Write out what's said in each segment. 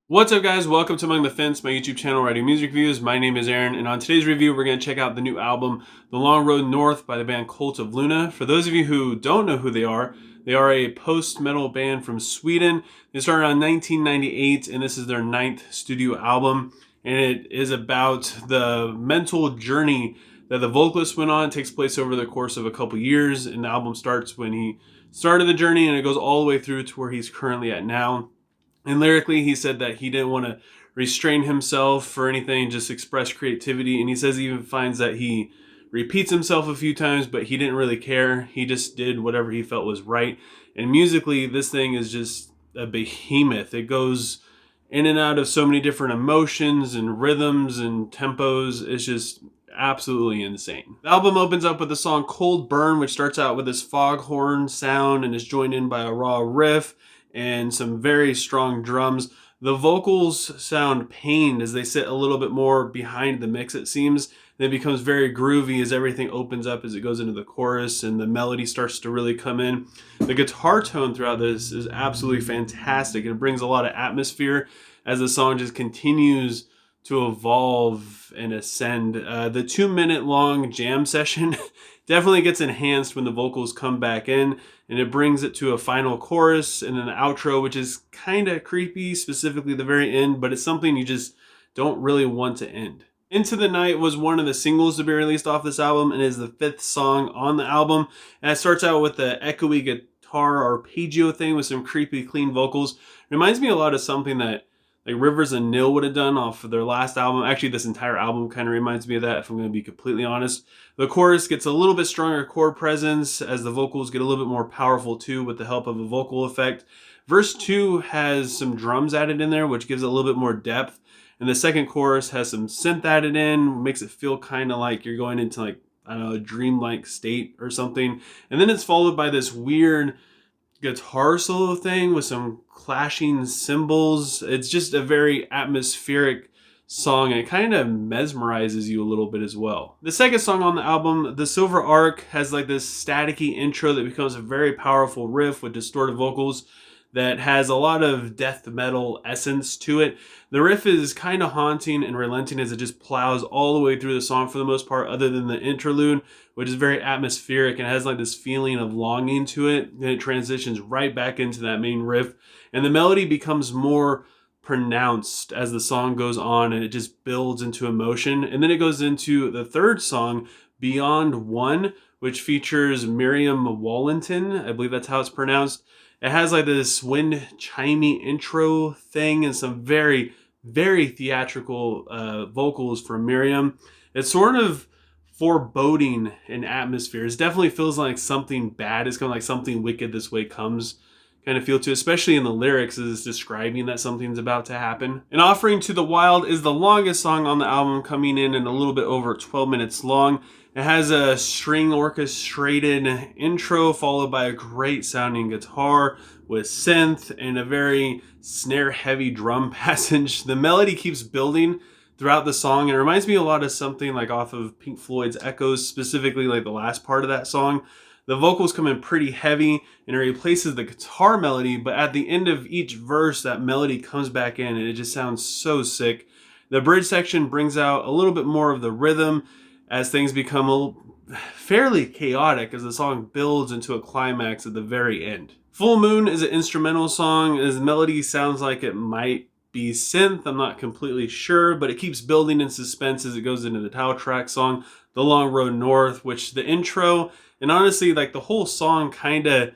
What's up, guys? Welcome to Among the Fence, my YouTube channel writing music reviews. My name is Aaron, and on today's review, we're going to check out the new album, The Long Road North by the band Cult of Luna. For those of you who don't know who they are a post-metal band from Sweden. They started in 1998, and this is their 9th studio album, and it is about the mental journey that the vocalist went on. It takes place over the course of a couple years, and the album starts when he started the journey, and it goes all the way through to where he's currently at now. And lyrically, he said that he didn't want to restrain himself for anything, just express creativity. And he says he even finds that he repeats himself a few times, but he didn't really care. He just did whatever he felt was right. And musically, this thing is just a behemoth. It goes in and out of so many different emotions and rhythms and tempos. It's just absolutely insane. The album opens up with the song Cold Burn, which starts out with this foghorn sound and is joined in by a raw riff and some very strong drums. The vocals sound pained as they sit a little bit more behind the mix, it seems. And it becomes very groovy as everything opens up as it goes into the chorus and the melody starts to really come in. The guitar tone throughout this is absolutely fantastic. It brings a lot of atmosphere as the song just continues to evolve and ascend. The 2-minute long jam session definitely gets enhanced when the vocals come back in, and it brings it to a final chorus and then the outro, which is kind of creepy, specifically the very end, but it's something you just don't really want to end. Into the Night was one of the singles to be released off this album and is the 5th song on the album. And it starts out with the echoey guitar arpeggio thing with some creepy clean vocals. Reminds me a lot of something that like Rivers and Nil would have done off of their last album. Actually, this entire album kind of reminds me of that, if I'm going to be completely honest. The chorus gets a little bit stronger chord presence as the vocals get a little bit more powerful too with the help of a vocal effect. Verse 2 has some drums added in there, which gives it a little bit more depth. And the second chorus has some synth added in, makes it feel kind of like you're going into like, I don't know, a dreamlike state or something. And then it's followed by this weird guitar solo thing with some clashing cymbals. It's just a very atmospheric song, and it kind of mesmerizes you a little bit as well. The second song on the album, The Silver Arc, has like this staticky intro that becomes a very powerful riff with distorted vocals that has a lot of death metal essence to it. The riff is kind of haunting and relenting as it just plows all the way through the song for the most part, other than the interlude, which is very atmospheric and has like this feeling of longing to it. Then it transitions right back into that main riff, and the melody becomes more pronounced as the song goes on, and it just builds into emotion. And then it goes into the third song, Beyond One, which features Miriam Wallenton. I believe that's how it's pronounced. It has like this wind chimey intro thing and some very, very theatrical vocals from Miriam. It's sort of foreboding in atmosphere. It definitely feels like something bad is coming, like something wicked this way comes kind of feel to, especially in the lyrics as it's describing that something's about to happen. And Offering to the Wild is the longest song on the album, coming in a little bit over 12 minutes long. It has a string orchestrated intro followed by a great sounding guitar with synth and a very snare heavy drum passage. The melody keeps building throughout the song, and it reminds me a lot of something like off of Pink Floyd's Echoes, specifically like the last part of that song. The vocals come in pretty heavy and it replaces the guitar melody, but at the end of each verse, that melody comes back in and it just sounds so sick. The bridge section brings out a little bit more of the rhythm as things become fairly chaotic as the song builds into a climax at the very end. Full Moon is an instrumental song. As the melody sounds like it might be synth, I'm not completely sure, but it keeps building in suspense as it goes into the title track song, The Long Road North, which the intro and honestly like the whole song kind of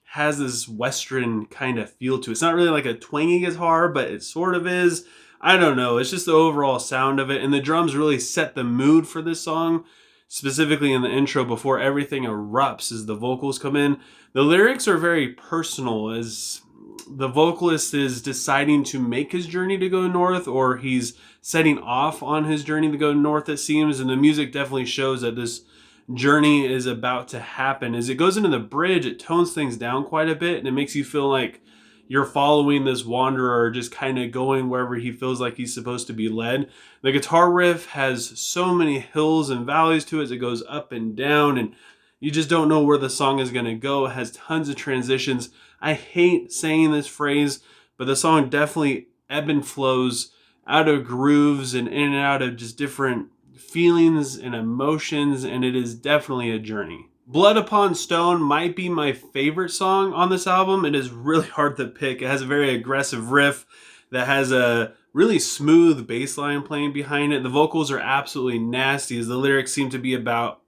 has this Western kind of feel to it. It's not really like a twangy guitar, but it sort of is. I don't know. It's just the overall sound of it. And the drums really set the mood for this song, specifically in the intro before everything erupts as the vocals come in. The lyrics are very personal as the vocalist is deciding to make his journey to go north, or he's setting off on his journey to go north, it seems. And the music definitely shows that this journey is about to happen. As it goes into the bridge, it tones things down quite a bit, and it makes you feel like you're following this wanderer, just kind of going wherever he feels like he's supposed to be led. The guitar riff has so many hills and valleys to it as it goes up and down, and you just don't know where the song is going to go. It has tons of transitions. I hate saying this phrase, but the song definitely ebb and flows out of grooves and in and out of just different feelings and emotions, and it is definitely a journey. Blood Upon Stone might be my favorite song on this album. It is really hard to pick. It has a very aggressive riff that has a really smooth bass line playing behind it. The vocals are absolutely nasty, as the lyrics seem to be about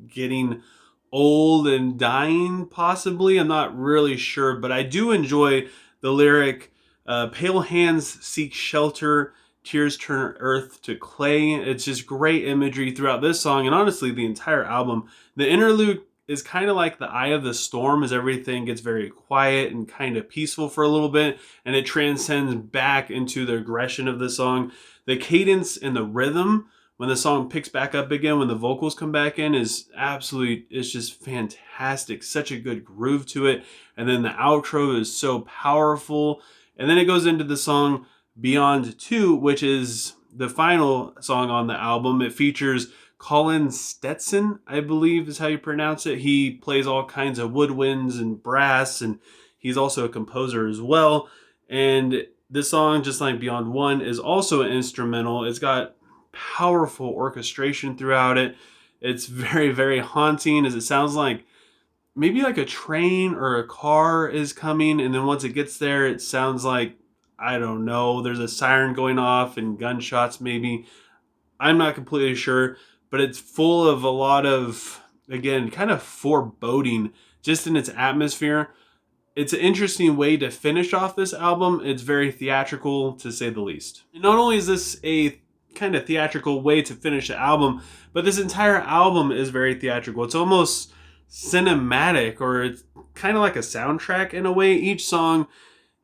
getting old and dying, possibly. I'm not really sure, but I do enjoy the lyric, pale hands seek shelter, tears turn earth to clay. It's just great imagery throughout this song, and honestly the entire album. The interlude is kind of like the eye of the storm, as everything gets very quiet and kind of peaceful for a little bit, and it transcends back into the aggression of the song. The cadence and the rhythm when the song picks back up again, when the vocals come back in, is absolutely, it's just fantastic. Such a good groove to it. And then the outro is so powerful. And then it goes into the song Beyond 2, which is the final song on the album. It features Colin Stetson, I believe is how you pronounce it. He plays all kinds of woodwinds and brass, and he's also a composer as well. And this song, just like Beyond 1, is also an instrumental. It's got powerful orchestration throughout it. It's very, very haunting, as it sounds like maybe like a train or a car is coming, and then once it gets there, it sounds like, I don't know, there's a siren going off and gunshots maybe. I'm not completely sure, but it's full of a lot of, again, kind of foreboding just in its atmosphere. It's an interesting way to finish off this album. It's very theatrical, to say the least. And not only is this a kind of theatrical way to finish the album, but this entire album is very theatrical. It's almost cinematic, or it's kind of like a soundtrack in a way. Each song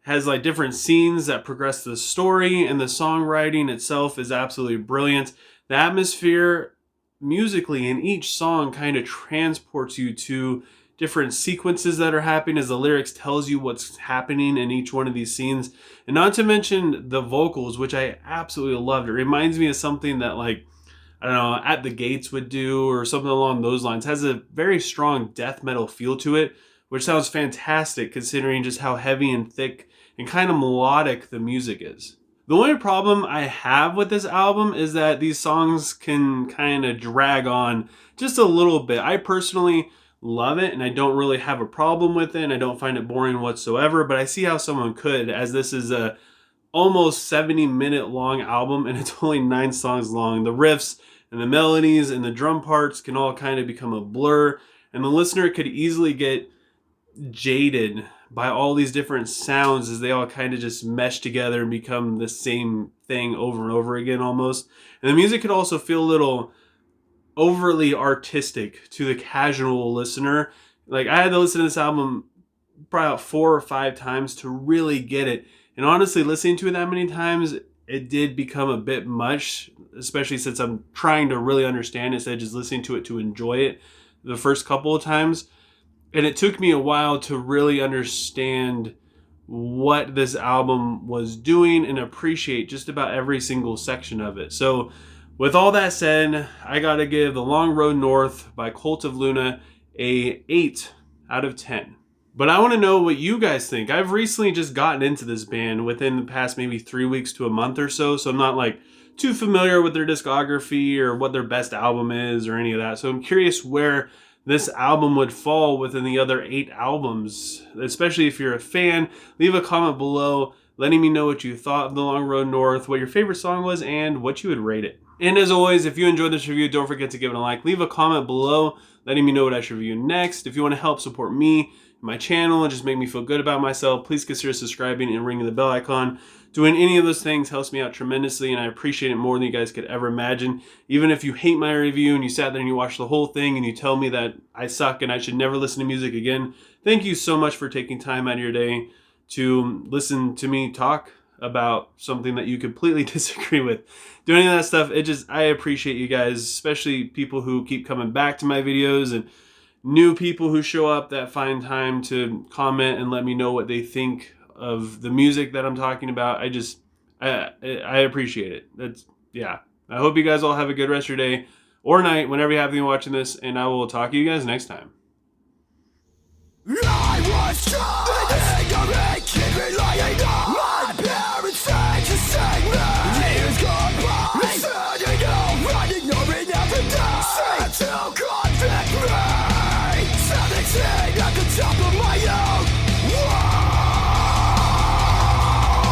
has like different scenes that progress the story, and the songwriting itself is absolutely brilliant. The atmosphere musically in each song kind of transports you to different sequences that are happening, as the lyrics tells you what's happening in each one of these scenes. And not to mention the vocals, which I absolutely loved. It reminds me of something that, like, I don't know, At the Gates would do, or something along those lines. It has a very strong death metal feel to it, which sounds fantastic considering just how heavy and thick and kind of melodic the music is. The only problem I have with this album is that these songs can kind of drag on just a little bit. I personally love it, and I don't really have a problem with it, and I don't find it boring whatsoever, but I see how someone could, as this is a almost 70-minute long album, and it's only 9 songs long. The riffs and the melodies and the drum parts can all kind of become a blur, and the listener could easily get jaded by all these different sounds as they all kind of just mesh together and become the same thing over and over again almost. And the music could also feel a little overly artistic to the casual listener. Like, I had to listen to this album probably about 4 or 5 times to really get it. And honestly, listening to it that many times, it did become a bit much, especially since I'm trying to really understand it instead of just listening to it to enjoy it the first couple of times. And it took me a while to really understand what this album was doing and appreciate just about every single section of it. So with all that said, I gotta give The Long Road North by Cult of Luna a 8 out of 10. But I want to know what you guys think. I've recently just gotten into this band within the past maybe 3 weeks to a month or so, so I'm not like too familiar with their discography or what their best album is or any of that. So I'm curious where this album would fall within the other 8 albums, especially if you're a fan. Leave a comment below letting me know what you thought of The Long Road North, what your favorite song was, and what you would rate it. And as always, if you enjoyed this review, don't forget to give it a like. Leave a comment below letting me know what I should review next. If you want to help support me, my channel, and just make me feel good about myself, please consider subscribing and ringing the bell icon. Doing any of those things helps me out tremendously, and I appreciate it more than you guys could ever imagine. Even if you hate my review and you sat there and you watched the whole thing and you tell me that I suck and I should never listen to music again, thank you so much for taking time out of your day to listen to me talk about something that you completely disagree with. Doing any of that stuff, I appreciate you guys, especially people who keep coming back to my videos and new people who show up that find time to comment and let me know what they think of the music that I'm talking about. I appreciate it. Yeah. I hope you guys all have a good rest of your day or night whenever you happen to be watching this, and I will talk to you guys next time. I was